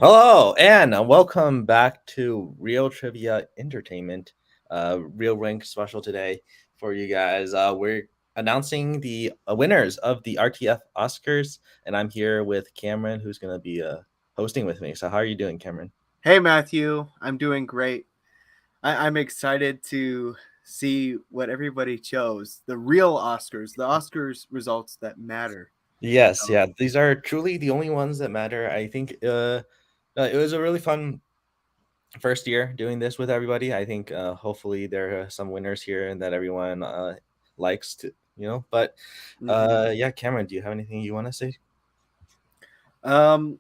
Hello, and welcome back to Real Trivia Entertainment. Real Rank special today for you guys. We're announcing the winners of the RTF Oscars, and I'm here with Cameron, who's going to be hosting with me. So, how are you doing, Cameron? Hey, Matthew. I'm doing great. I'm excited to see what everybody chose. The real Oscars, the Oscars results that matter. Yes, So, yeah, these are truly the only ones that matter. I think it was a really fun first year doing this with everybody. I think hopefully there are some winners here and that everyone likes to. But mhm. yeah, Cameron, do you have anything you want to say? um,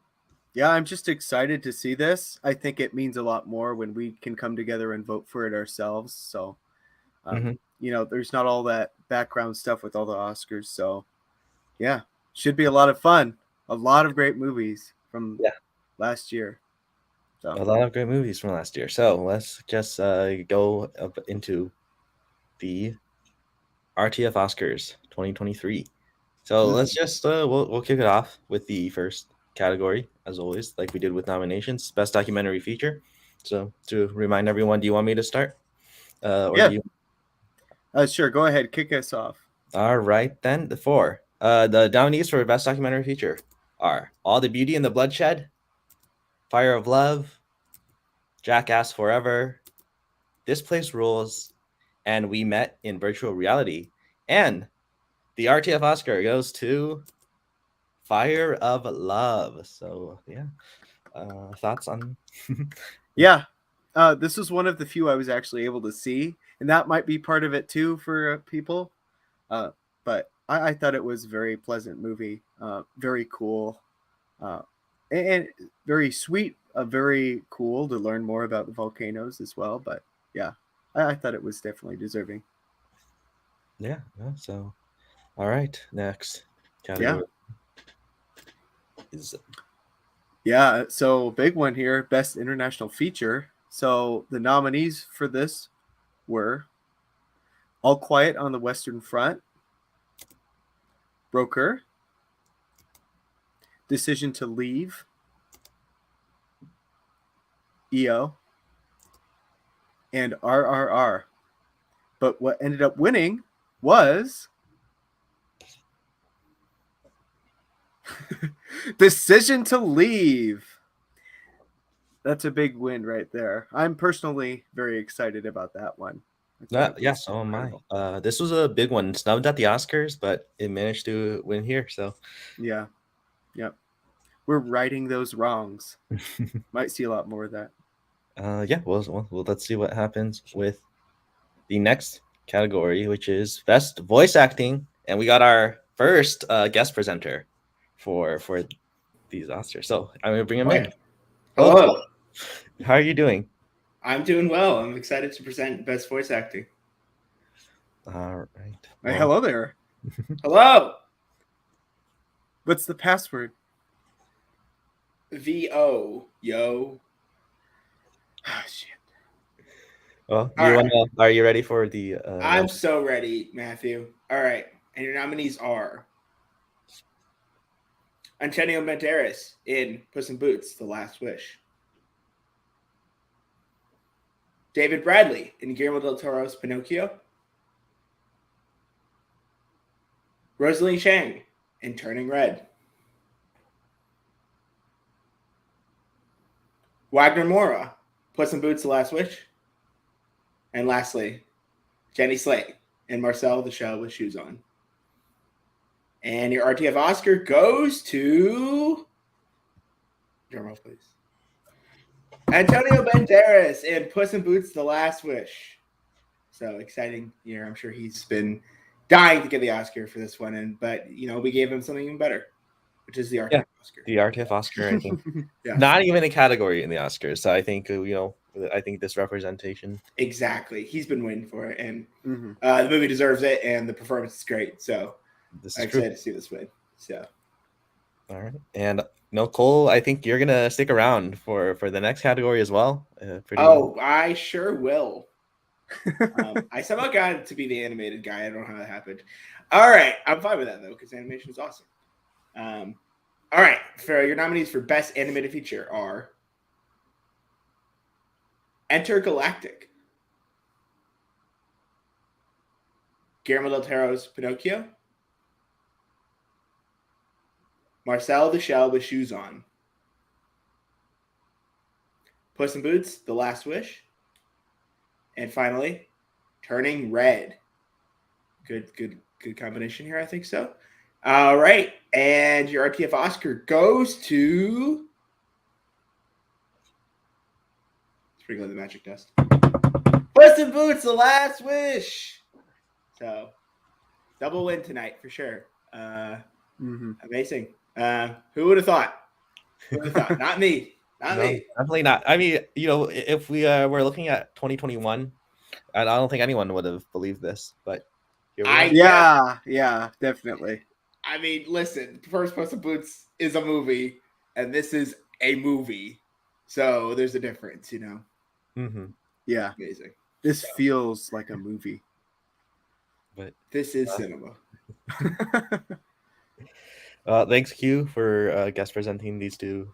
yeah, I'm just excited to see this. I think it means a lot more when we can come together and vote for it ourselves. So, Hmm. there's not all that background stuff with all the Oscars. So, yeah, should be a lot of fun. A lot of great movies from Yeah, last year. So, a lot of great movies from last year. So let's just go up into the RTF Oscars 2023. So let's mhm. just we'll kick it off with the first category, as always, like we did with nominations, best documentary feature. So to remind everyone, do you want me to start, or do Yeah, you? sure. Go ahead, kick us off. All right, then the four. The nominees for best documentary feature are All the Beauty and the Bloodshed, Fire of Love, Jackass Forever, This Place Rules, and We Met in Virtual Reality. And the RTF Oscar goes to Fire of Love. So yeah, thoughts on? Yeah, this was one of the few I was actually able to see, and that might be part of it too for people. Uh, but I thought it was a very pleasant movie, very cool, uh, and very sweet. Very cool to learn more about the volcanoes as well. But yeah, I thought it was definitely deserving. Yeah, yeah. So all right, next Yeah, category is yeah. So big one here, best international feature. So the nominees for this were All Quiet on the Western Front, Broker, Decision to Leave, EO, and RRR. But what ended up winning was Decision to Leave. That's a big win right there. I'm personally very excited about that one. I thought it yeah. was So am I. incredible. This was a big one, snubbed at the Oscars, but it managed to win here. So Yeah, yep. We're righting those wrongs. Might see a lot more of that. yeah. Well, let's see what happens with the next category, which is best voice acting, and we got our first guest presenter for these Oscars. So I'm gonna bring him Right. in. Hello, Cole. Hello. How are you doing? I'm doing well. I'm excited to present Best Voice Acting. All right. Hey, Well, hello there. Hello. What's the password? VO. Yo. Ah, shit. well, All you right. wanna? Are you ready for the? I'm so ready, Matthew. All right. And your nominees are Antonio Banderas in Puss in Boots, The Last Wish. David Bradley in Guillermo del Toro's Pinocchio. Rosalie Chang in Turning Red. Wagner Moura, Puss in Boots, The Last Wish. And lastly, Jenny Slate in Marcel the Shell with Shoes On. And your RTF Oscar goes to. Drumroll, please. Antonio Banderas in Puss in Boots: The Last Wish. So exciting year. I'm sure he's been dying to get the Oscar for this one, but we gave him something even better, which is the yeah, RTF Oscar. the RTF Oscar. I think Yeah, not even a category in the Oscars. So I think I think this representation. exactly. He's been waiting for it, and Mm-hmm. the movie deserves it, and the performance is great. So This I'm is true. excited to see this win. So All right, and Cole, I think you're gonna stick around for the next category as well. Pretty. I sure will. I somehow got to be the animated guy. I don't know how that happened. All right, I'm fine with that though because animation is awesome. All right, for your nominees for Best Animated Feature are Intergalactic, Guillermo del Toro's Pinocchio, Marcel the Shell with Shoes On, Puss in Boots: The Last Wish, and finally, Turning Red. Good combination here, I think so. All right, and your RTF Oscar goes to Sprinkle the Magic Dust. Puss in Boots: The Last Wish. So, double win tonight for sure. Amazing. Who would have thought? Who would have thought? Not me. Not No, me. definitely not. I mean, if we were looking at 2021, I don't think anyone would have believed this, but here we are. Yeah, definitely. I mean, listen, First Puss in Boots is a movie, and this is a movie. So there's a difference, you know? Mm-hmm. Yeah. Amazing. This feels like a movie. But this is cinema. Thanks, Q, for guest presenting these two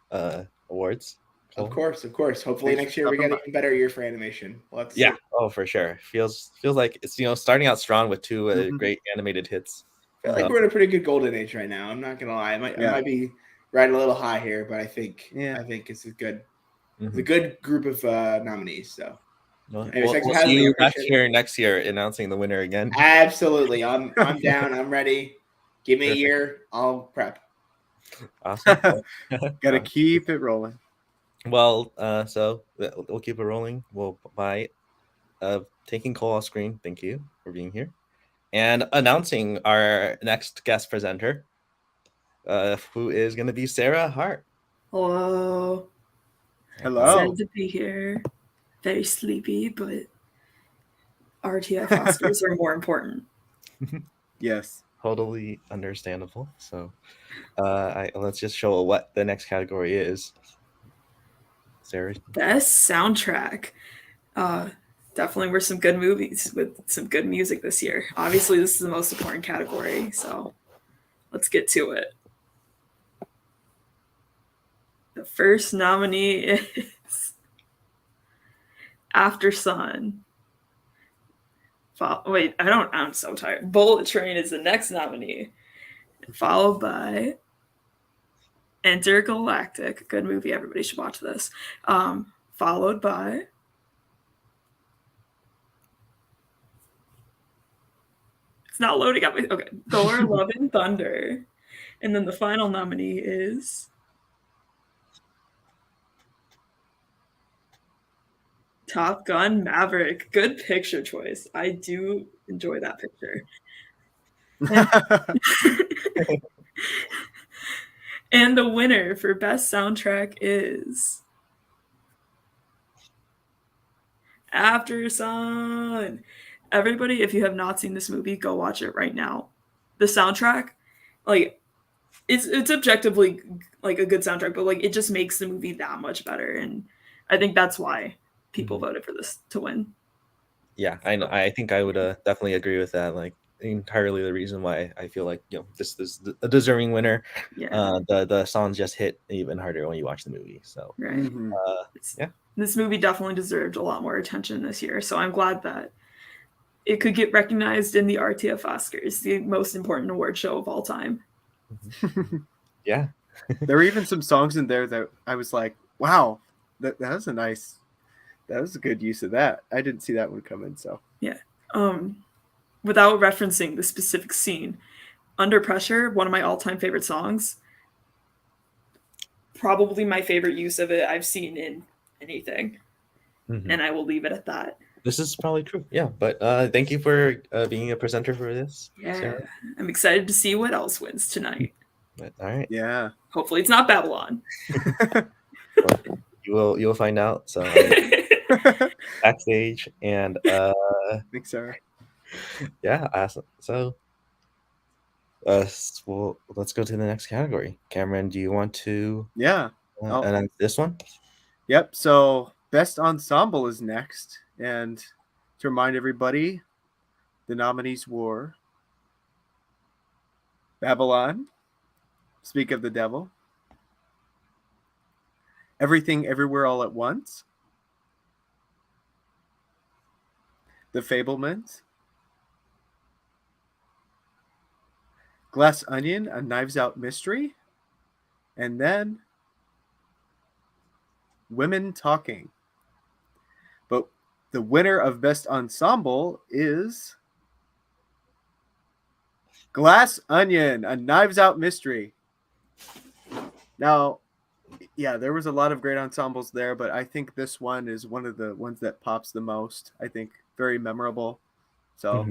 awards. Of course. Hopefully next year we get an even better year for animation. Let's see. Oh, for sure. Feels like it's starting out strong with two great animated hits. I feel like we're in a pretty good golden age right now. I'm not gonna lie. I might be riding a little high here, but I think it's a good group of nominees. So we'll see you next year announcing the winner again. Absolutely. I'm down. I'm ready. Give me a year. I'll prep. Awesome. Gotta keep it rolling. Well, so we'll keep it rolling. Well, by taking Cole off screen, thank you for being here. And announcing our next guest presenter, who is going to be Sarah Hart. Hello. Excited to be here. Very sleepy, but RTF Oscars are more important. Yes. Totally understandable. So let's just show what the next category is. Sarah. Best soundtrack. Definitely were some good movies with some good music this year. Obviously, this is the most important category, so let's get to it. The first nominee is After Sun. I'm so tired. Bullet Train is the next nominee, followed by Intergalactic. Good movie. Everybody should watch this. Followed by it's not loading up. Okay, Thor: Love and Thunder, and then the final nominee is Top Gun: Maverick. Good picture choice. I do enjoy that picture. And the winner for best soundtrack is After Sun. Everybody, if you have not seen this movie, go watch it right now. The soundtrack, like, it's objectively like a good soundtrack, but like it just makes the movie that much better, and I think that's why people voted for this to win. Yeah, I know. I think I would definitely agree with that. Like, entirely the reason why I feel like this is a deserving winner. Yeah. The songs just hit even harder when you watch the movie. So right. This movie definitely deserved a lot more attention this year. So I'm glad that it could get recognized in the RTF Oscars, the most important award show of all time. Yeah. There were even some songs in there that I was like, wow, that was a good use of that. I didn't see that one coming. So yeah. Without referencing the specific scene, Under Pressure, one of my all-time favorite songs. Probably my favorite use of it I've seen in anything. And I will leave it at that. This is probably true. Yeah, but thank you for being a presenter for this. Yeah, Sarah. I'm excited to see what else wins tonight. But, all right. Yeah. Hopefully it's not Babylon. Well, you'll find out. So backstage and thanks, Sarah. Yeah, awesome. So well, let's go to the next category. Cameron, do you want to announce this one? Yep. So best ensemble is next, and to remind everybody, the nominees were Babylon, Speak of the Devil, Everything Everywhere All at Once, The Fablemans, Glass Onion, A Knives Out Mystery, and then Women Talking. But the winner of Best Ensemble is Glass Onion, A Knives Out Mystery. Now, yeah, there was a lot of great ensembles there, but I think this one is one of the ones that pops the most. I think very memorable. So,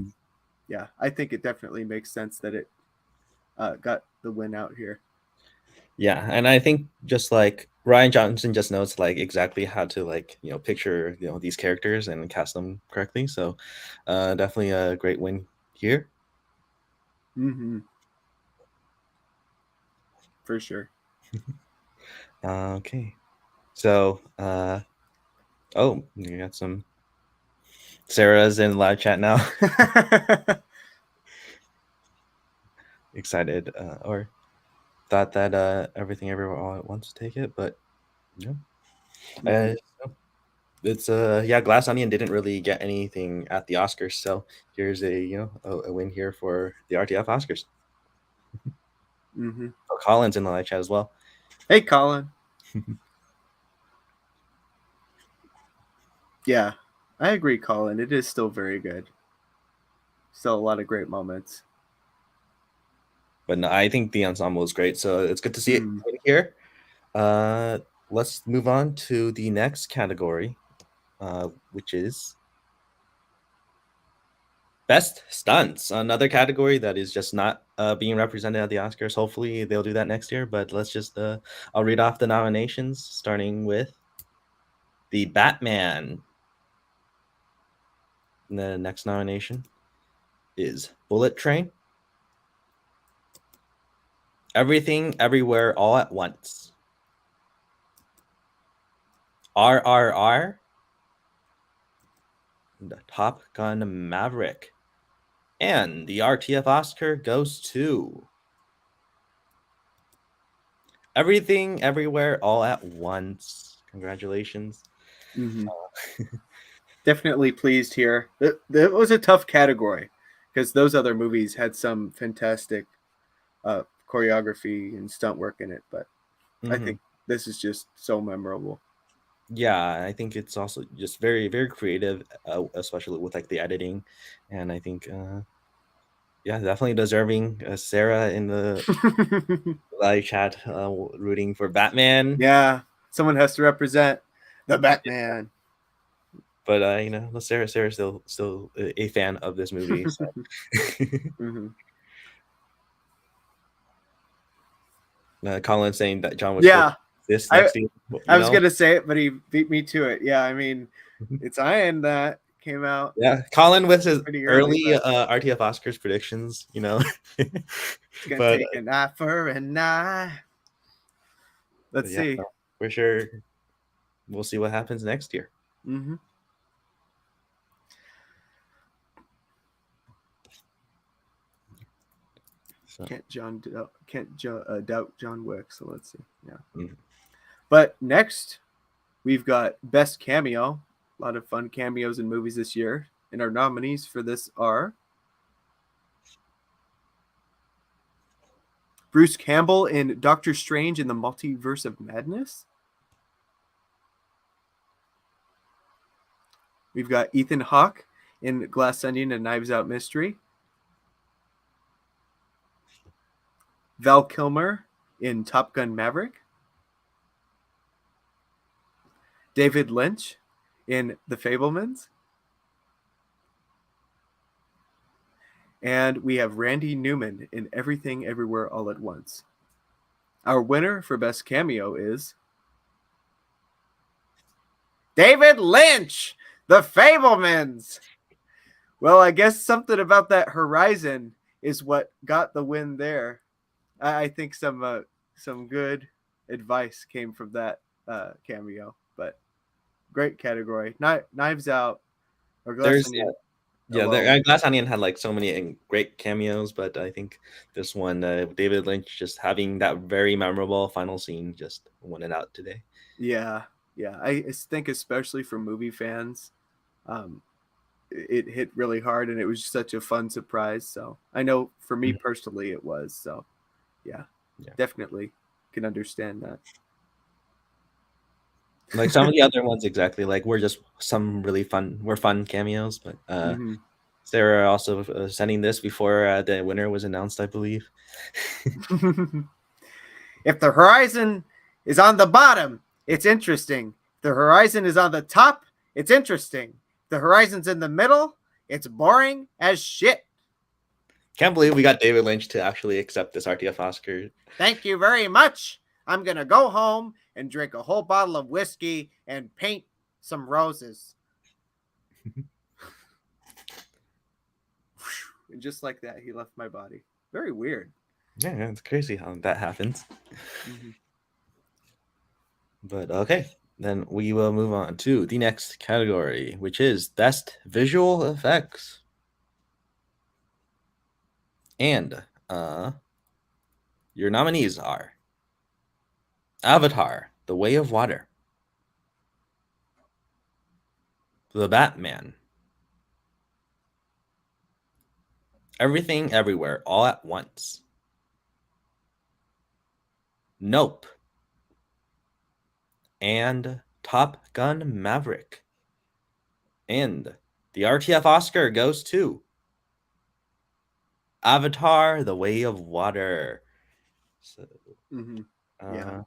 yeah, I think it definitely makes sense that it got the win out here. Yeah, and I think just like Ryan Johnson just knows like exactly how to like picture these characters and cast them correctly. So definitely a great win here. Mm-hmm. For sure. Okay, so oh, you got some Sarah's in live chat now. Excited or thought that Everything Everywhere All at Once would take it, but it's yeah, Glass Onion didn't really get anything at the Oscars, so here's a a win here for the RTF Oscars. Mm-hmm. Oh, Colin's in the live chat as well. Hey, Colin. Yeah, I agree, Colin. It is still very good. Still a lot of great moments. But no, I think the ensemble is great, so it's good to see it here. Let's move on to the next category, which is Best Stunts, another category that is just not being represented at the Oscars. Hopefully they'll do that next year, but let's just I'll read off the nominations, starting with the Batman. And the next nomination is Bullet Train, Everything Everywhere All at Once, RRR, the Top Gun Maverick, and the RTF Oscar goes to Everything Everywhere All at Once. Congratulations. Mm-hmm. Definitely pleased here. It was a tough category because those other movies had some fantastic choreography and stunt work in it, but I think this is just so memorable. Yeah, I think it's also just very, very creative, especially with like the editing, and I think yeah, definitely deserving. Sarah in the live chat rooting for Batman. Yeah, someone has to represent the Batman. But Sarah's still a fan of this movie. So. Colin saying that John Wick. Yeah, this next year. I was gonna say it, but he beat me to it. Yeah, I mean, it's Iron that came out. Yeah, Colin with his early RTF Oscars predictions. It's gonna take an eye for an eye. Let's see. For sure, we'll see what happens next year. Mm-hmm. So. Can't doubt John Wick. So let's see. Yeah. Mm-hmm. But next, we've got Best Cameo. A lot of fun cameos in movies this year. And our nominees for this are Bruce Campbell in Doctor Strange in the Multiverse of Madness. We've got Ethan Hawke in Glass Onion and Knives Out Mystery. Val Kilmer in Top Gun Maverick. David Lynch in The Fablemans. And we have Randy Newman in Everything Everywhere All at Once. Our winner for Best Cameo is David Lynch, The Fablemans. Well, I guess something about that horizon is what got the win there. I think some good advice came from that cameo, but great category. Knives Out or Glass Onion. Glass Onion had like so many great cameos, but I think this one, David Lynch just having that very memorable final scene just won it out today. Yeah, yeah. I think especially for movie fans, um, it hit really hard, and it was such a fun surprise. So I know for me Mhm. personally, it was. So yeah, Yeah. definitely can understand that. Like some of the other ones, exactly. Like we're just some really fun cameos, but Mhm. Sarah also sending this before the winner was announced, I believe. If the horizon is on the bottom, it's interesting. If the horizon is on the top, it's interesting. If the horizon's in the middle, it's boring as shit. Can't believe we got David Lynch to actually accept this RTF Oscar. Thank you very much. I'm going to go home and drink a whole bottle of whiskey and paint some roses. And just like that, he left my body. Very weird. Yeah, it's crazy how that happens. Mm-hmm. But okay, then we will move on to the next category, which is Best Visual Effects. And your nominees are Avatar, The Way of Water, The Batman, Everything Everywhere All at Once, Nope, and Top Gun Maverick. And the RTF Oscar goes to Avatar, The Way of Water. So, Mm-hmm. Yeah. uh,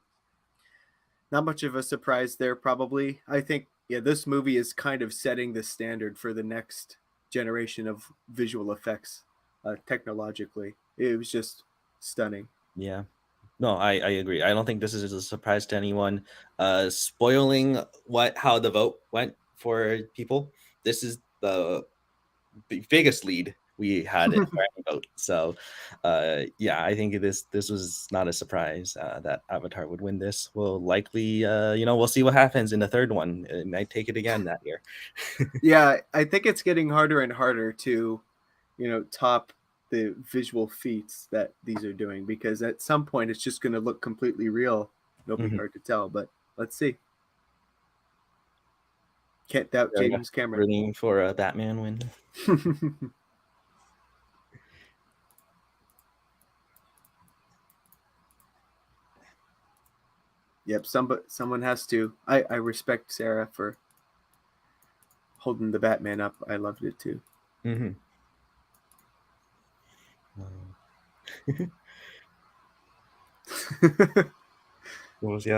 Not much of a surprise there, probably. I think, yeah, this movie is kind of setting the standard for the next generation of visual effects technologically. It was just stunning. yeah. No, I agree. I don't think this is a surprise to anyone. Spoiling how the vote went for people. This is the biggest lead we had in our vote. So, yeah, I think this was not a surprise that Avatar would win this. We'll likely, we'll see what happens in the third one. It might take it again that year. Yeah, I think it's getting harder and harder to, top the visual feats that these are doing, because at some point it's just going to look completely real. It'll be Mhm. hard to tell, but let's see. Can't doubt Yeah, James Cameron. rooting for a Batman win. Yep, someone has to. I respect Sarah for holding the Batman up. I loved it too. Mm-hmm. We'll see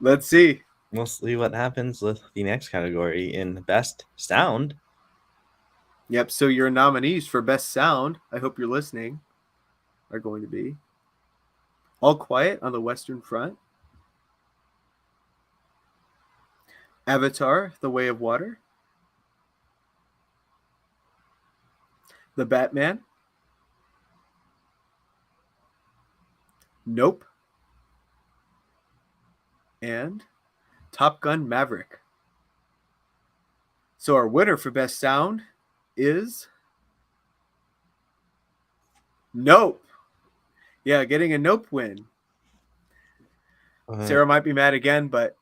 Let's see. we'll see what happens with the next category in Best Sound. Yep, so your nominees for Best Sound, I hope you're listening, are going to be All Quiet on the Western Front, Avatar, The Way of Water, The Batman, Nope, and Top Gun Maverick. So our winner for Best Sound is Nope. Yeah, getting a Nope win. Sarah might be mad again, but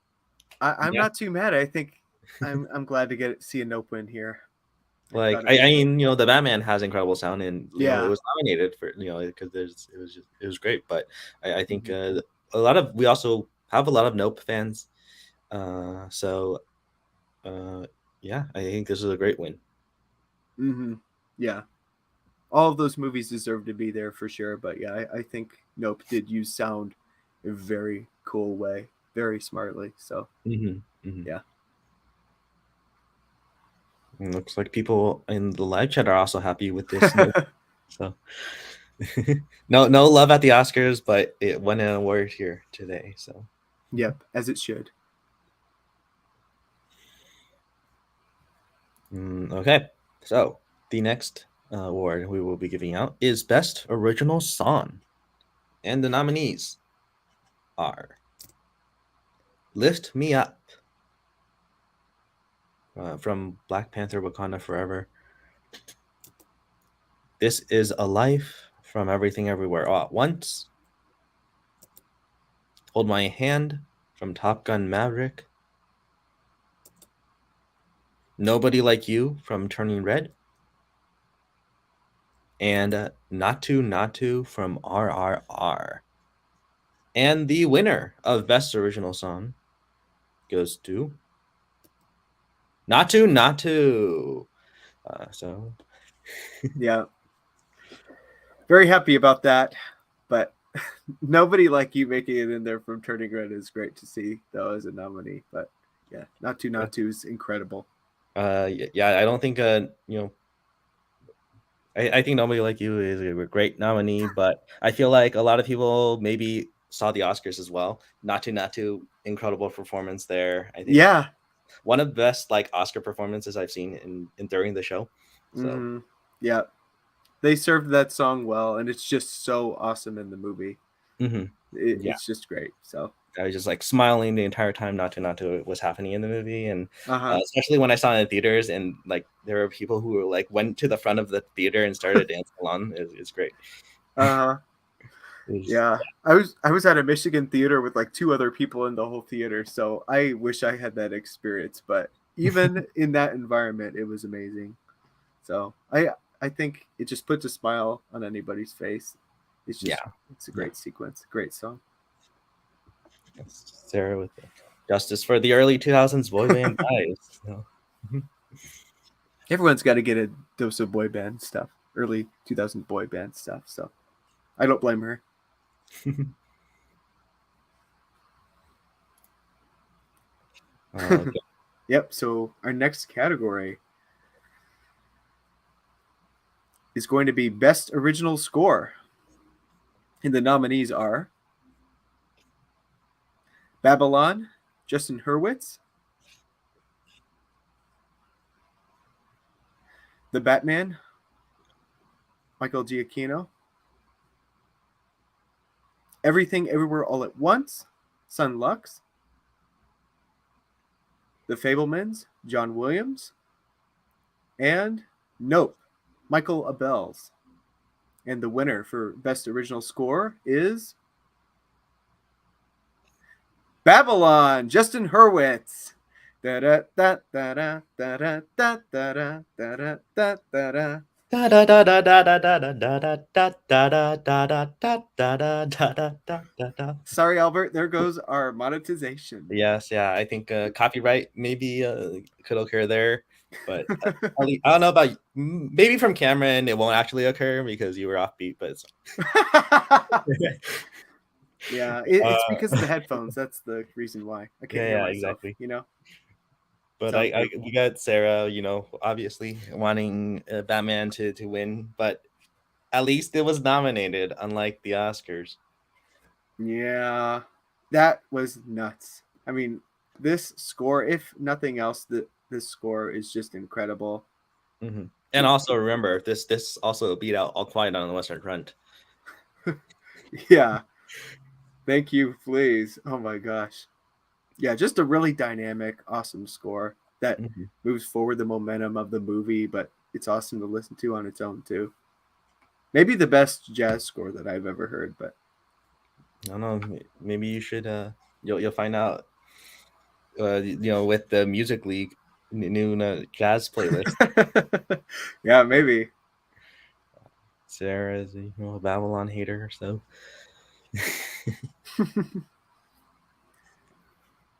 I'm Yeah. not too mad. I think I'm glad to see a Nope win here. Like thought it I was- mean, the Batman has incredible sound, and it Yeah. was nominated for because it was great. But I think Mhm. we also have a lot of Nope fans, so yeah, I think this is a great win. Mm-hmm. Yeah. All of those movies deserve to be there for sure. But yeah, I think Nope did use sound in a very cool way, very smartly. So yeah. And looks like people in the live chat are also happy with this. So no love at the Oscars, but it won an award here today. So Yep, as it should. okay, so the next award we will be giving out is Best Original Song, and the nominees are "Lift Me Up" from Black Panther: Wakanda Forever. "This Is a Life" from Everything Everywhere All at Once. "Hold My Hand" from Top Gun Maverick. Nobody Like You from Turning Red. And Not To from RRR. And the winner of Best Original Song goes to Not To. So Yeah. Very happy about that. But Nobody Like You making it in there from Turning Red is great to see, though, as a nominee. But yeah, Not To is incredible. yeah, I don't think I think Nobody Like You is a great nominee, but I feel like a lot of people maybe saw the Oscars as well. Not To, incredible performance there. I think Yeah. one of the best like Oscar performances I've seen in during the show. So yeah, they served that song well, and it's just so awesome in the movie. yeah, It's just great. So I was just like smiling the entire time. Not To was happening in the movie, and uh-huh. especially when I saw it in theaters, and like there were people who were like went to the front of the theater and started dancing along. It's great. Uh-huh. Yeah. I was at a Michigan theater with like 2 other people in the whole theater, so I wish I had that experience. But even in that environment, it was amazing. So I think it just puts a smile on anybody's face. It's just it's a great sequence, great song. Sarah with the justice for the early 2000s boy band guys. Everyone's got to get a dose of boy band stuff, early 2000 boy band stuff. So I don't blame her. Okay. Yep. So our next category is going to be Best Original Score. And the nominees are Babylon, Justin Hurwitz, The Batman, Michael Giacchino, Everything Everywhere All at Once, Sun Lux, The Fabelmans, John Williams, and Nope, Michael Abels. And the winner for Best Original Score is Babylon, Justin Hurwitz. Da da da da da da da da da da da da. Sorry, Albert. There goes our monetization. Yes, yeah. I think copyright maybe could occur there, but I don't know about maybe from Cameron it won't actually occur because you were offbeat, but it's yeah, it's because of the headphones. That's the reason why I can't hear myself. Exactly. You know. But we got Sarah, obviously wanting Batman to win, but at least it was nominated, unlike the Oscars. Yeah, that was nuts. I mean, this score, if nothing else, this score is just incredible. Mm-hmm. And also remember, this also beat out All Quiet on the Western Front. Yeah. Thank you, please. Oh my gosh. Yeah, just a really dynamic, awesome score that moves forward the momentum of the movie, but it's awesome to listen to on its own too. Maybe the best jazz score that I've ever heard, but I don't know. Maybe you should. You'll find out. With the Music League new jazz playlist. Yeah, maybe. Sarah is a Babylon hater, so.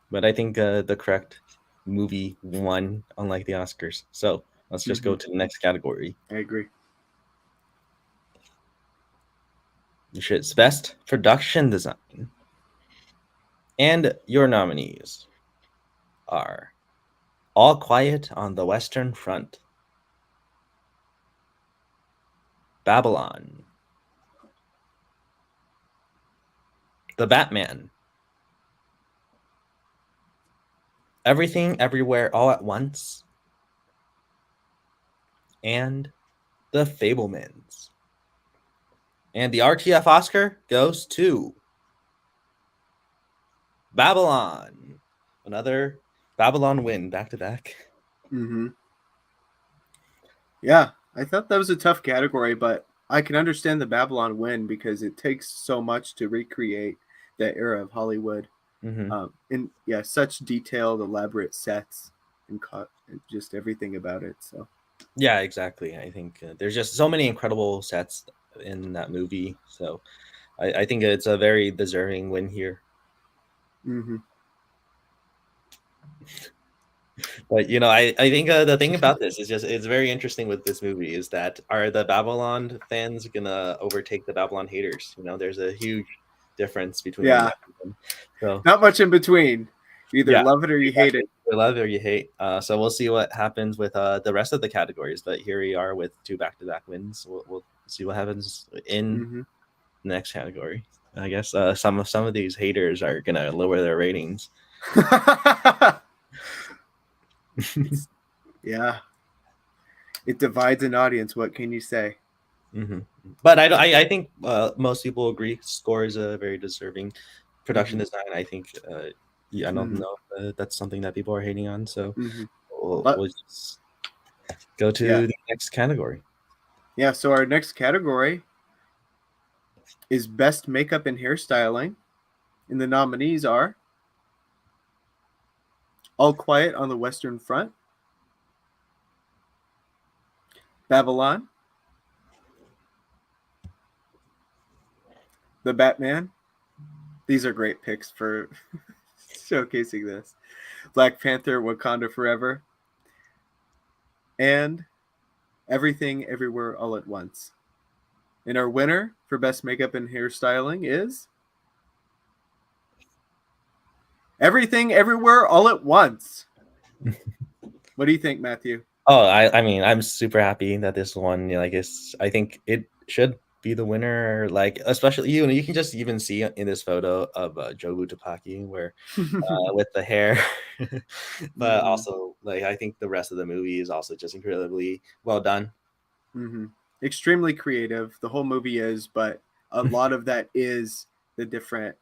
But I think the correct movie won, unlike the Oscars. So let's just go to the next category. I agree. It's Best Production Design. And your nominees are All Quiet on the Western Front, Babylon, The Batman, Everything Everywhere All at Once, and The Fabelmans. And the RTF Oscar goes to Babylon. Another Babylon win back to back. Yeah, I thought that was a tough category, but I can understand the Babylon win because it takes so much to recreate that era of Hollywood. And yeah, such detailed, elaborate sets and just everything about it. So Yeah, exactly. I think there's just so many incredible sets in that movie. So I think it's a very deserving win here. But I think the thing about this is just it's very interesting with this movie is that are the Babylon fans gonna overtake the Babylon haters? There's a huge difference between yeah, them. So not much in between. You either yeah, love it or you hate it. you love it or you hate. So we'll see what happens with the rest of the categories. But here we are with 2 back-to-back wins. We'll see what happens in the next category. I guess some of these haters are gonna lower their ratings. Yeah, it divides an audience. What can you say? But I think most people agree score is a very deserving. Production design, I think I don't know if that's something that people are hating on, so we'll just go to the next category. Yeah, so our next category is Best Makeup and Hairstyling, and the nominees are All Quiet on the Western Front, Babylon, The Batman. These are great picks for showcasing this. Black Panther, Wakanda Forever, and Everything Everywhere All at Once. And our winner for Best Makeup and Hairstyling is Everything Everywhere All at Once. What do you think, Matthew? Oh, I mean, I'm super happy that this one, I think it should be the winner. Like, especially you can just even see in this photo of Jobu Tupaki where with the hair, but also I think the rest of the movie is also just incredibly well done. Extremely creative. The whole movie is, but a lot of that is the different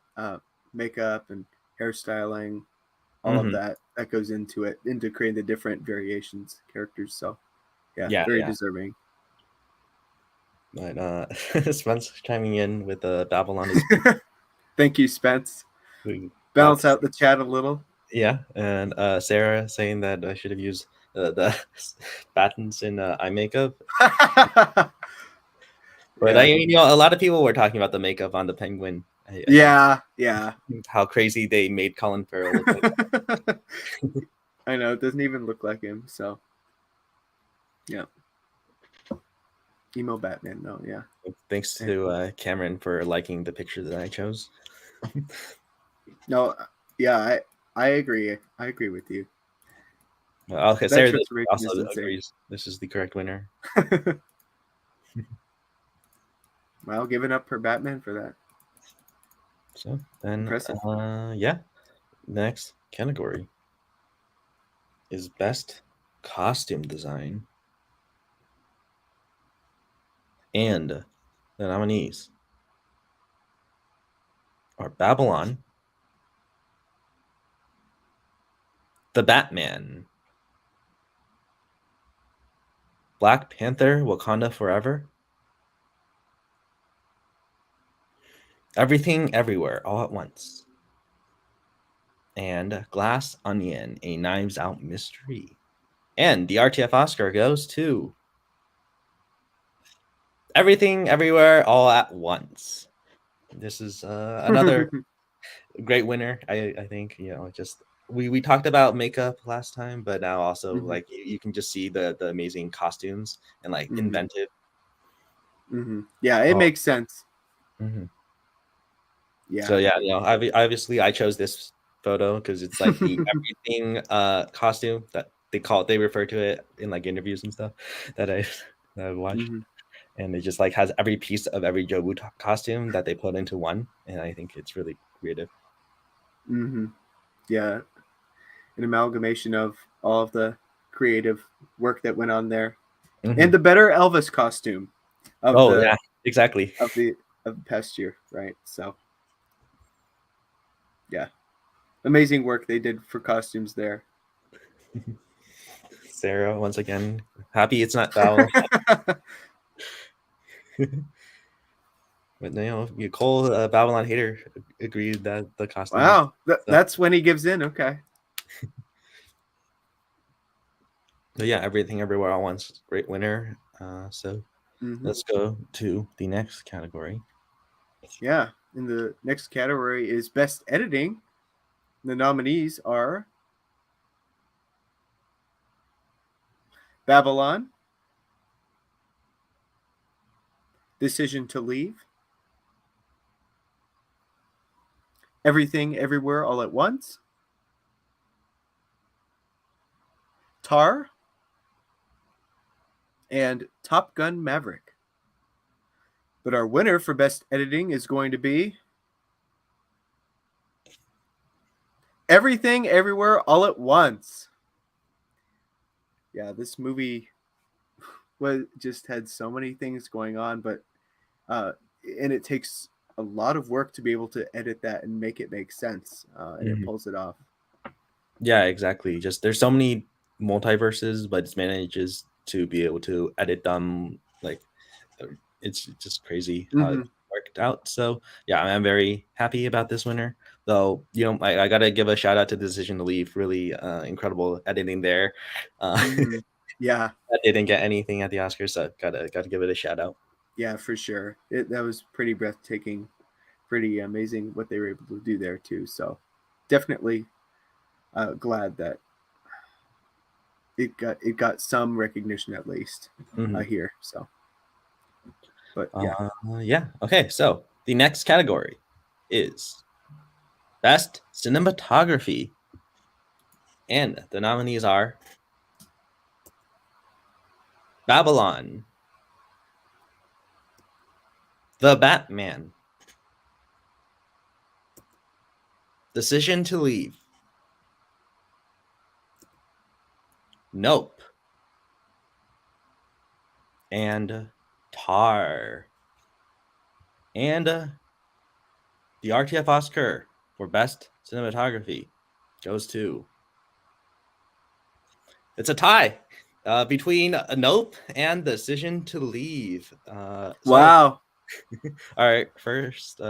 makeup and hairstyling, all of that goes into it, into creating the different variations, characters. So yeah, very deserving. But Spence chiming in with Babylon. Thank you, Spence. Balance out the chat a little. Yeah, and Sarah saying that I should have used the buttons in eye makeup. But a lot of people were talking about the makeup on the penguin. Yeah. How crazy they made Colin Farrell look like. I know, it doesn't even look like him. So yeah. Emo Batman, no, yeah. Thanks to Cameron for liking the picture that I chose. No, yeah, I agree. I agree with you. Okay, Sarah also agrees. This is the correct winner. Well, giving up her Batman for that. So then, the next category is Best Costume Design. And the nominees are Babylon, The Batman, Black Panther, Wakanda Forever, Everything Everywhere All at Once, and Glass Onion, A Knives Out Mystery. And the RTF Oscar goes to Everything Everywhere All at Once. This is another great winner. I think just we talked about makeup last time, but now also you can just see the amazing costumes and inventive. Yeah, it makes sense. Yeah. So obviously I chose this photo because it's like the everything costume that they refer to it in interviews and stuff that I watched. And it just has every piece of every Jobu costume that they put into one, and I think it's really creative. Yeah, an amalgamation of all of the creative work that went on there, and the better Elvis costume of exactly of the past year, right? So yeah, amazing work they did for costumes there. Sarah, once again, happy it's not Val. But Cole Babylon Hater agreed that the costume. Wow, that's when he gives in. Okay. But yeah, Everything Everywhere All at Once, great winner. So let's go to the next category. Yeah, and the next category is Best Editing. The nominees are Babylon, Decision to Leave, Everything Everywhere All at Once, Tar, and Top Gun Maverick. But our winner for Best Editing is going to be Everything Everywhere All at Once. Yeah, this movie just had so many things going on, but and it takes a lot of work to be able to edit that and make it make sense, and it pulls it off. Yeah, exactly. Just there's so many multiverses, but it manages to be able to edit them. Like, it's just crazy how it worked out. So yeah, I'm very happy about this winner. Though, I gotta give a shout out to Decision to Leave. Really incredible editing there. Yeah, that didn't get anything at the Oscars, so gotta give it a shout out. Yeah, for sure. That was pretty breathtaking, pretty amazing what they were able to do there too. So definitely glad that it got some recognition at least here. So, but yeah. Okay, so the next category is Best Cinematography, and the nominees are Babylon, The Batman, Decision to Leave, Nope, and Tar. And the RTF Oscar for Best Cinematography goes to... It's a tie between Nope and Decision to Leave. Wow. All right, first,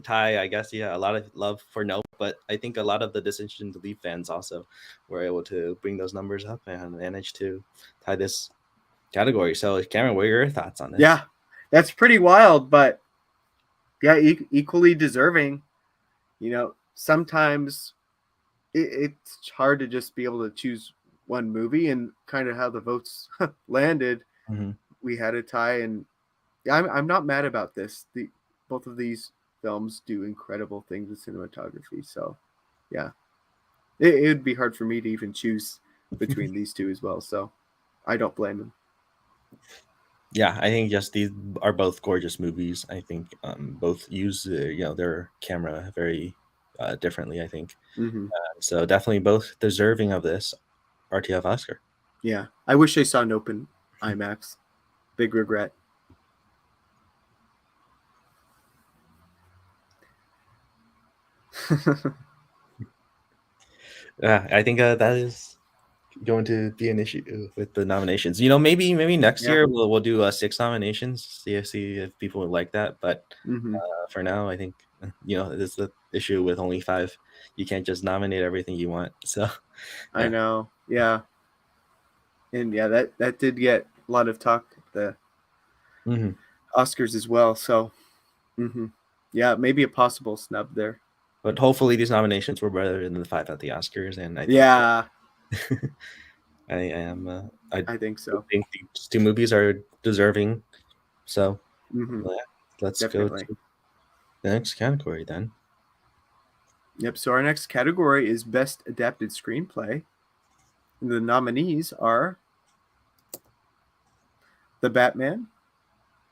tie, I guess, a lot of love for Nope, but I think a lot of the Decision to Leave fans also were able to bring those numbers up and manage to tie this category. So, Cameron, what are your thoughts on this? Yeah, that's pretty wild, but yeah, equally deserving. Sometimes it's hard to just be able to choose one movie, and kind of how the votes landed. We had a tie, and I'm not mad about this. Both of these films do incredible things with cinematography. So, yeah, it would be hard for me to even choose between these two as well. So, I don't blame them. Yeah, I think just these are both gorgeous movies. I think both use their camera very differently, I think. So definitely both deserving of this RTF Oscar. Yeah, I wish I saw Nope in IMAX. Big regret. Yeah, I think that is going to be an issue with the nominations. Maybe next year we'll do 6 nominations. See if people would like that. But for now, I think it's the issue with only 5. You can't just nominate everything you want. So yeah. I know, yeah, and yeah, that did get a lot of talk at the Oscars as well. So, yeah, maybe a possible snub there. But hopefully these nominations were better than the 5 at the Oscars, and I think I think so. I think these 2 movies are deserving. So let's Definitely go to the next category then. Yep. So our next category is Best Adapted Screenplay. And the nominees are The Batman,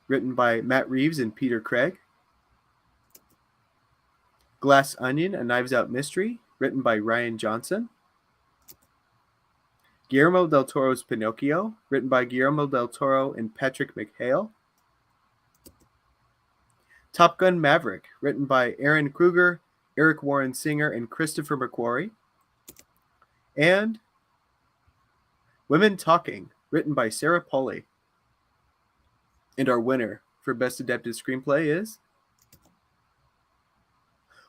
written by Matt Reeves and Peter Craig. Glass Onion, A Knives Out Mystery, written by Ryan Johnson. Guillermo del Toro's Pinocchio, written by Guillermo del Toro and Patrick McHale. Top Gun Maverick, written by Aaron Kruger, Eric Warren Singer, and Christopher McQuarrie. And Women Talking, written by Sarah Polley. And our winner for Best Adapted Screenplay is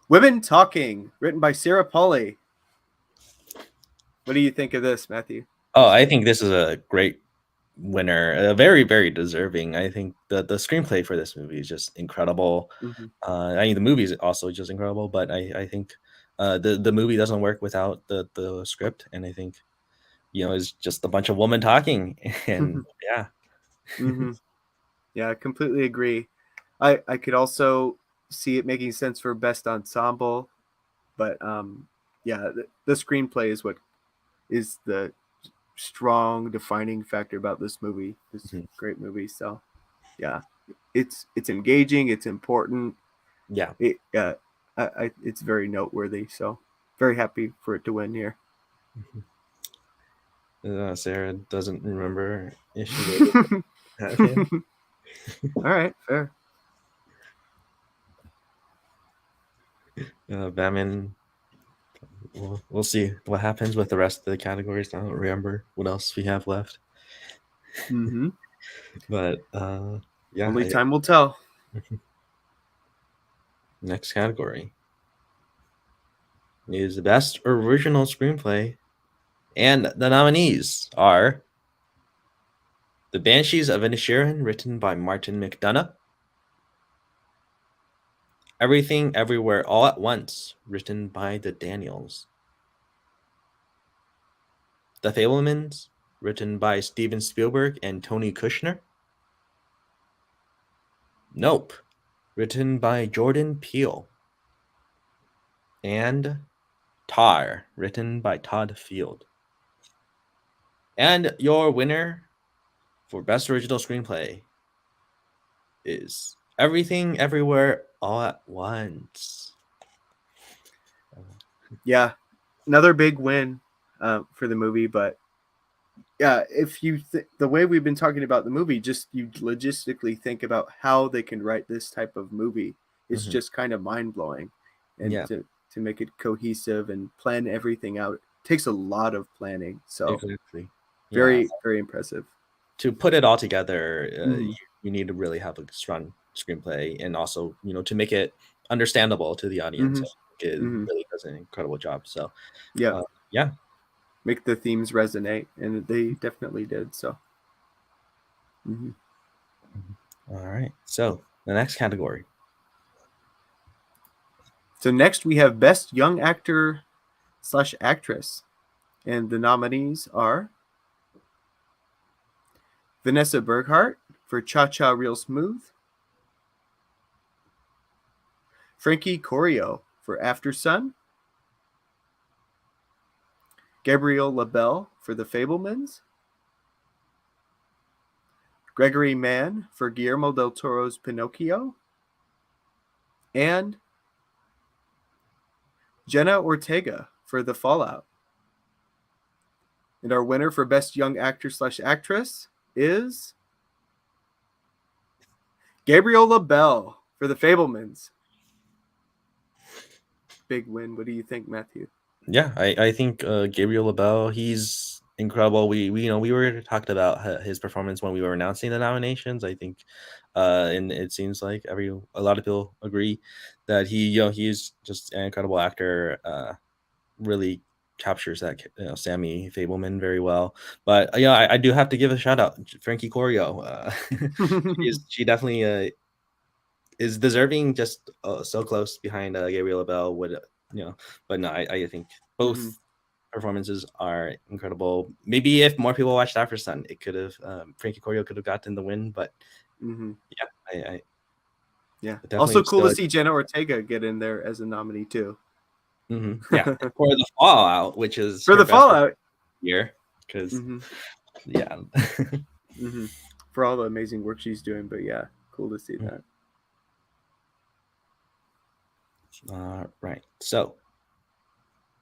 Women Talking, written by Sarah Polley. What do you think of this, Matthew? Oh, I think this is a great winner. Very, very deserving. I think the screenplay for this movie is just incredible. Mm-hmm. I mean, the movie is also just incredible, but I think the movie doesn't work without the script, and I think it's just a bunch of women talking, and yeah. Mm-hmm. Yeah, I completely agree. I could also see it making sense for best ensemble, but yeah, the screenplay is what is the strong defining factor about this movie. This great movie. So yeah, it's engaging. It's important. Yeah. It's very noteworthy. So very happy for it to win here. Sarah doesn't remember if she voted for that. All right, fair. Batman. We'll see what happens with the rest of the categories. I don't remember what else we have left. Mm-hmm. But yeah, only time will tell. Next category is the best original screenplay, and the nominees are The Banshees of Inisherin, written by Martin McDonagh; Everything Everywhere All at Once, written by the Daniels; The Fabelmans, written by Steven Spielberg and Tony Kushner; Nope, written by Jordan Peele; and Tar, written by Todd Field. And your winner for Best Original Screenplay is Everything Everywhere All at Once. Yeah, another big win for the movie, but yeah, if you the way we've been talking about the movie, just you logistically think about how they can write this type of movie, it's just kind of mind-blowing. And to make it cohesive and plan everything out takes a lot of planning. So exactly. Very impressive. To put it all together, you need to really have a strong screenplay, and also to make it understandable to the audience. It really does an incredible job. So yeah, make the themes resonate, and they definitely did. So all right, so the next category. So next we have Best Young Actor / Actress, and the nominees are Vanessa Berghardt for Cha Cha Real Smooth, Frankie Corio for After Sun, Gabriel LaBelle for The Fabelmans, Gregory Mann for Guillermo del Toro's Pinocchio, and Jenna Ortega for The Fallout. And our winner for Best Young Actor / Actress is Gabriel LaBelle for The Fabelmans. Big win. What do you think, Matthew? Yeah, I think Gabriel LaBelle, he's incredible. We were talking about his performance when we were announcing the nominations. I think, and it seems like a lot of people agree that he's just an incredible actor. Really captures that Sammy Fabelman very well. But I do have to give a shout out Frankie Corio. She definitely is deserving, just so close behind Gabriel LaBelle. But no, I think both performances are incredible. Maybe if more people watched After Sun, it could have Frankie Corio could have gotten the win. But yeah. Also cool to see Jenna Ortega get in there as a nominee too. Yeah, for The Fallout, which is for The Fallout year, because for all the amazing work she's doing. But yeah, cool to see that. Right. So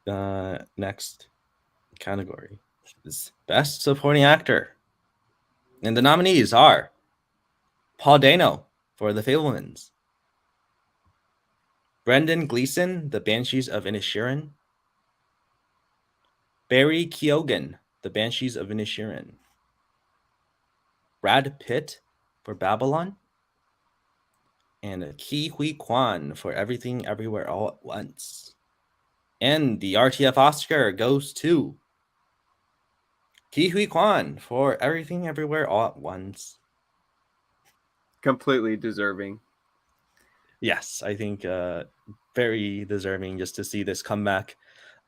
the next category is Best Supporting Actor, and the nominees are Paul Dano for The Fabelmans, Brendan Gleeson, The Banshees of Inisherin, Barry Keoghan, The Banshees of Inisherin, Brad Pitt for Babylon, and Ki Hui Kwan for Everything Everywhere All at Once. And the RTF Oscar goes to Ki Hui Kwan for Everything Everywhere All at Once. Completely deserving. Yes, I think very deserving just to see this comeback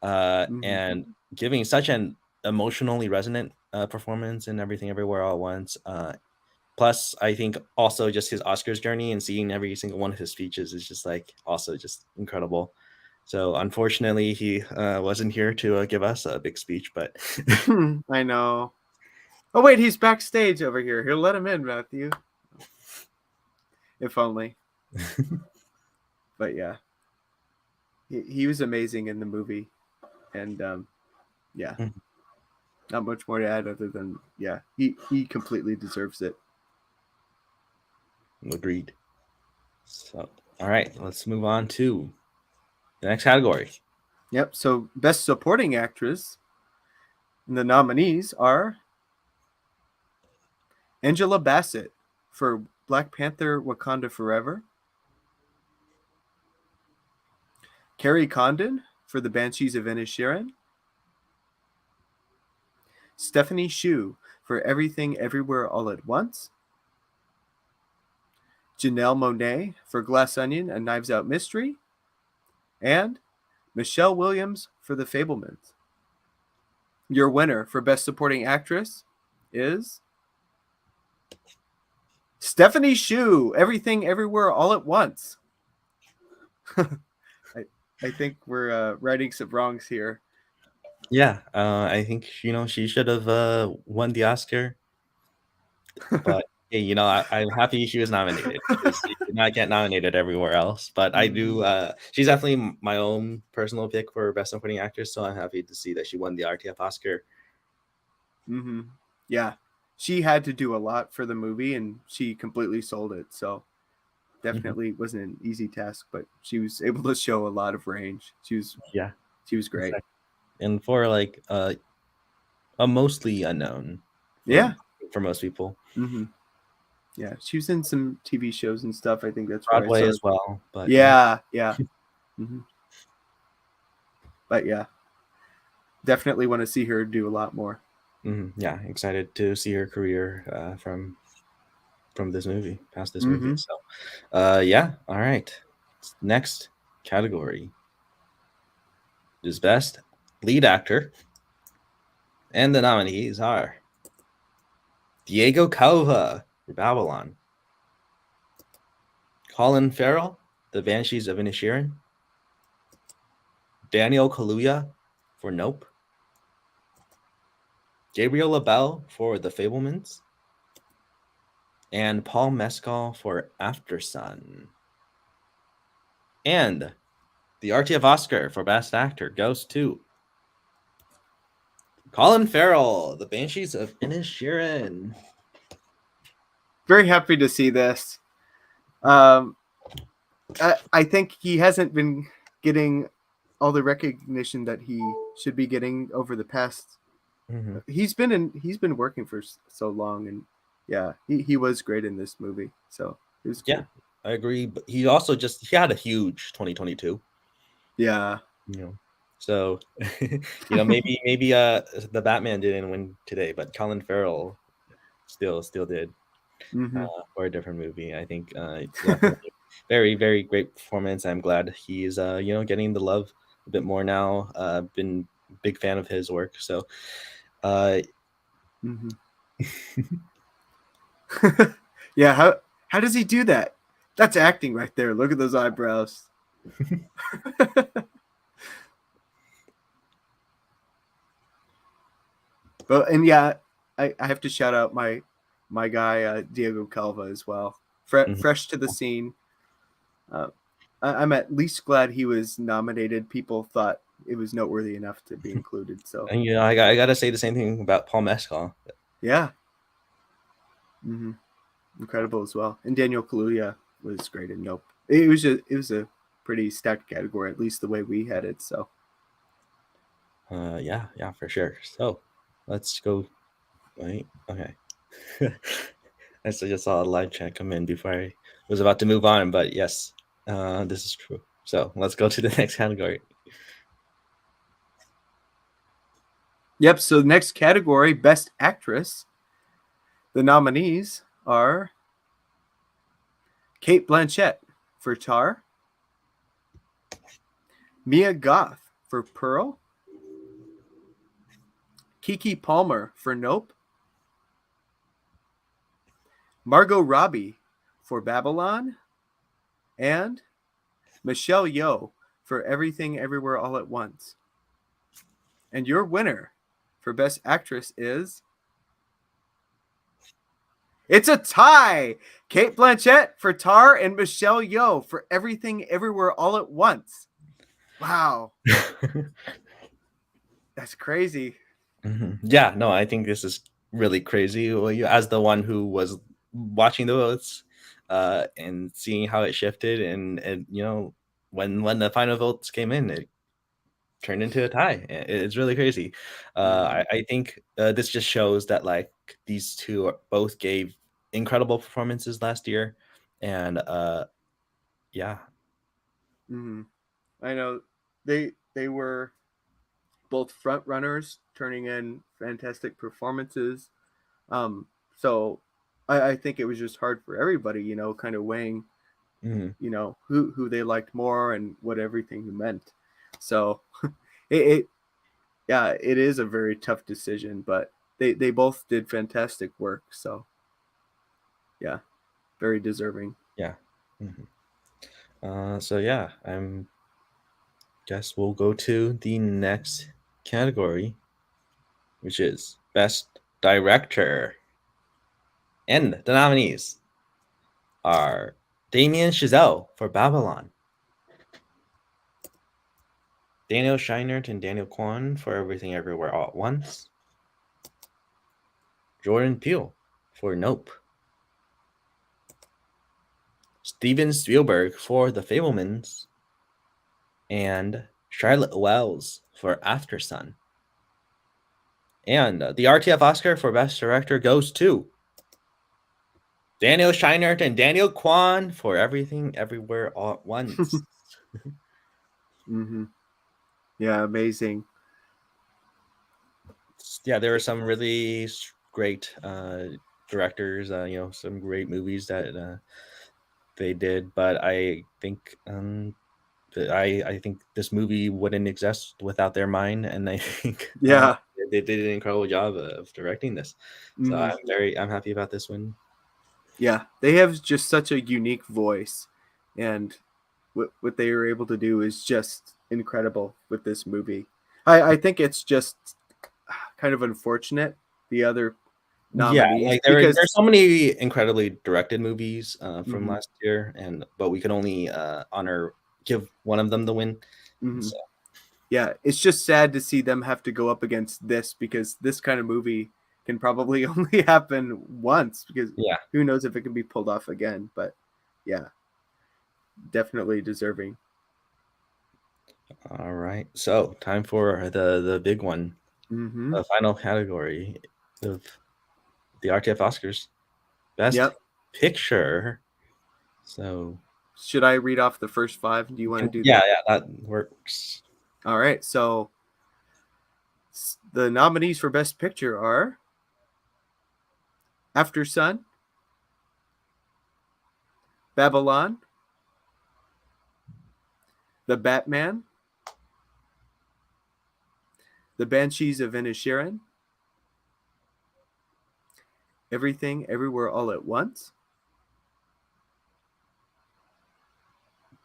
and giving such an emotionally resonant performance in Everything Everywhere All at Once. Plus, I think also just his Oscars journey and seeing every single one of his speeches is just like also just incredible. So unfortunately, he wasn't here to give us a big speech, but I know. Oh wait, he's backstage over here. He'll let him in, Matthew. If only. But yeah, he was amazing in the movie, and yeah, not much more to add other than yeah, he completely deserves it. Agreed. So all right, let's move on to the next category. Yep. So best supporting actress, and the nominees are Angela Bassett for Black Panther: Wakanda Forever, Carrie Condon for The Banshees of Inisherin, Stephanie Hsu for Everything Everywhere All at Once, Janelle Monáe for Glass Onion and Knives Out Mystery, and Michelle Williams for The Fabelmans. Your winner for Best Supporting Actress is Stephanie Hsu, Everything Everywhere All at Once. I think we're righting some wrongs here. Yeah, I think she should have won the Oscar, but hey, I'm happy she was nominated. She did not get nominated everywhere else, but I do. She's definitely my own personal pick for Best Supporting Actress, so I'm happy to see that she won the RTF Oscar. Yeah, she had to do a lot for the movie, and she completely sold it. So definitely wasn't an easy task, but she was able to show a lot of range. She was great. Exactly. And for like a mostly unknown, for most people. Yeah, she was in some TV shows and stuff. I think that's Broadway where I saw as well, but yeah. But yeah, definitely want to see her do a lot more. Yeah, excited to see her career from this movie, past this movie. So, yeah, all right. Next category is Best Lead Actor, and the nominees are Diego Calva for Babylon, Colin Farrell, The Banshees of Inisherin, Daniel Kaluuya for Nope, Gabriel LaBelle for The Fabelmans, and Paul Mescal for After Sun. And the RTF Oscar for Best Actor goes to Colin Farrell, The Banshees of Inisherin. Very happy to see this. I think he hasn't been getting all the recognition that he should be getting over the past. He's been working for so long, and yeah, he was great in this movie. So it was cool. Yeah, I agree. But he also he had a huge 2022. Yeah. So maybe the Batman didn't win today, but Colin Farrell still did for a different movie. I think very, very great performance. I'm glad he's getting the love a bit more now. Been a big fan of his work. So yeah, how does he do that? That's acting right there. Look at those eyebrows. Well, and yeah, I have to shout out my guy Diego Calva as well. Fresh to the scene. I'm at least glad he was nominated. People thought it was noteworthy enough to be included. So, and I gotta say the same thing about Paul Mescal. Yeah. Incredible as well. And Daniel Kaluuya was great in Nope. It was a pretty stacked category, at least the way we had it. So. Yeah, for sure. So, let's go. Wait, okay. I just saw a live chat come in before I was about to move on, but yes, this is true. So let's go to the next category. Yep. So the next category, Best Actress. The nominees are Kate Blanchett for Tar, Mia Goth for Pearl, Kiki Palmer for Nope, Margot Robbie for Babylon, and Michelle Yeoh for Everything Everywhere All at Once. And your winner for Best Actress is... It's a tie! Kate Blanchett for Tar and Michelle Yeoh for Everything Everywhere All at Once. Wow. That's crazy. Yeah, no, I think this is really crazy. Well, as the one who was watching the votes and seeing how it shifted, and you know, when the final votes came in, it turned into a tie. It's really crazy. I think this just shows that like these two both gave incredible performances last year, and yeah. Mm-hmm. I know they were both front runners, turning in fantastic performances. So I think it was just hard for everybody, you know, kind of weighing, you know, who they liked more and what everything meant. So it is a very tough decision, but they both did fantastic work. So yeah, very deserving. Yeah. So yeah, guess we'll go to the next category, which is Best Director. And the nominees are Damien Chazelle for Babylon, Daniel Scheinert and Daniel Kwan for Everything Everywhere All at Once, Jordan Peele for Nope, Steven Spielberg for The Fabelmans, and Charlotte Wells for After Sun. And the RTF Oscar for Best Director goes to Daniel Scheinert and Daniel Kwan for Everything Everywhere All at Once. Yeah, amazing. Yeah, there were some really great directors, you know, some great movies that they did, but I think I think this movie wouldn't exist without their mind, and I think they did an incredible job of directing this. So I'm happy about this one. Yeah, they have just such a unique voice, and what they were able to do is just incredible with this movie. I think it's just kind of unfortunate the other nominees, like because there's so many incredibly directed movies from last year, but we could only give one of them the win. So. Yeah, it's just sad to see them have to go up against this, because this kind of movie can probably only happen once, because who knows if it can be pulled off again. But yeah, definitely deserving. All right, so time for the big one, the final category of the RTF Oscars, Best Picture. So should I read off the first 5? Do you want to do that? Yeah, that works. All right, so the nominees for Best Picture are After Sun, Babylon, The Batman, The Banshees of Inisherin, Everything Everywhere All at Once,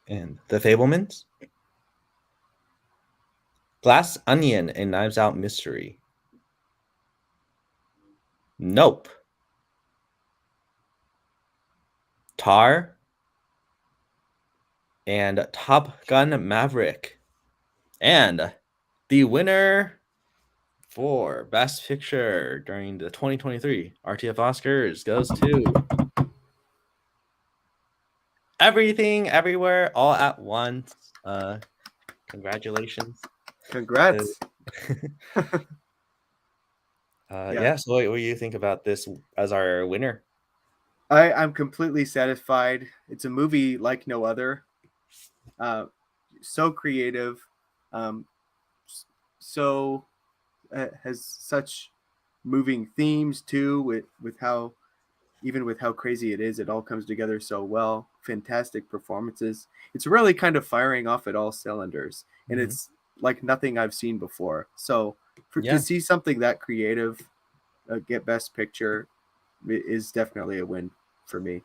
And The Fabelmans, Glass Onion and Knives Out Mystery, Nope, Tar, and Top Gun Maverick. And the winner for Best Picture during the 2023 RTF Oscars goes to Everything Everywhere All at Once. Congratulations. Congrats. So what do you think about this as our winner? I'm completely satisfied. It's a movie like no other. So creative, um, so has such moving themes too. With how even with how crazy it is, it all comes together so well. Fantastic performances. It's really kind of firing off at all cylinders, and Mhm. it's like nothing I've seen before. So Yeah. to see something that creative get Best Picture is definitely a win for me.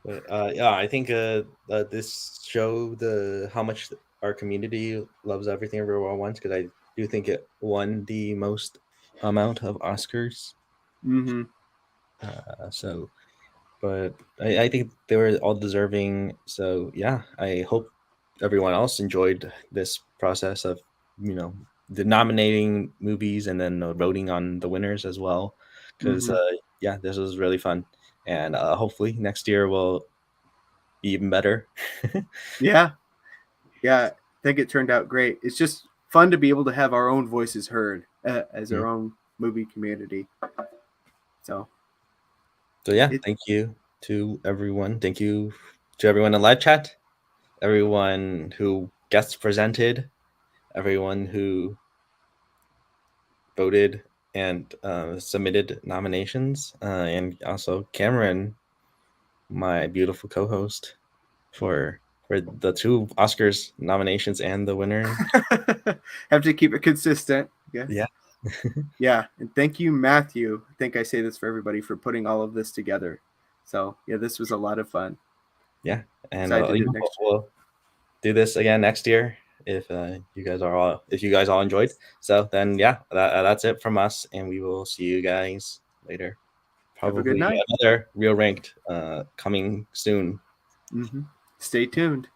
But yeah, I think this show the how much our community loves everything everywhere at once, because I do think it won the most amount of Oscars. Mm-hmm. So, but I think they were all deserving. So yeah, I hope everyone else enjoyed this process of the nominating movies and then voting on the winners as well. Because Mm-hmm. yeah, this was really fun, and hopefully next year will be even better. Yeah, yeah. I think it turned out great. It's just fun to be able to have our own voices heard as our own movie community. So So yeah, it thank you to everyone. Thank you to everyone in live chat, everyone who guest presented, everyone who voted and submitted nominations, and also Cameron, my beautiful co-host, for the two Oscars nominations and the winner. have to keep it consistent. Yes. Yeah. Yeah, and thank you, Matthew. I think I say this for everybody for putting all of this together. So yeah, this was a lot of fun. Yeah, and Excited to do it next year. we'll do this again next year if you guys all enjoyed. So then yeah, that's it from us, and we will see you guys later. Have a good Probably night. another Real Ranked coming soon. Mm-hmm. Stay tuned.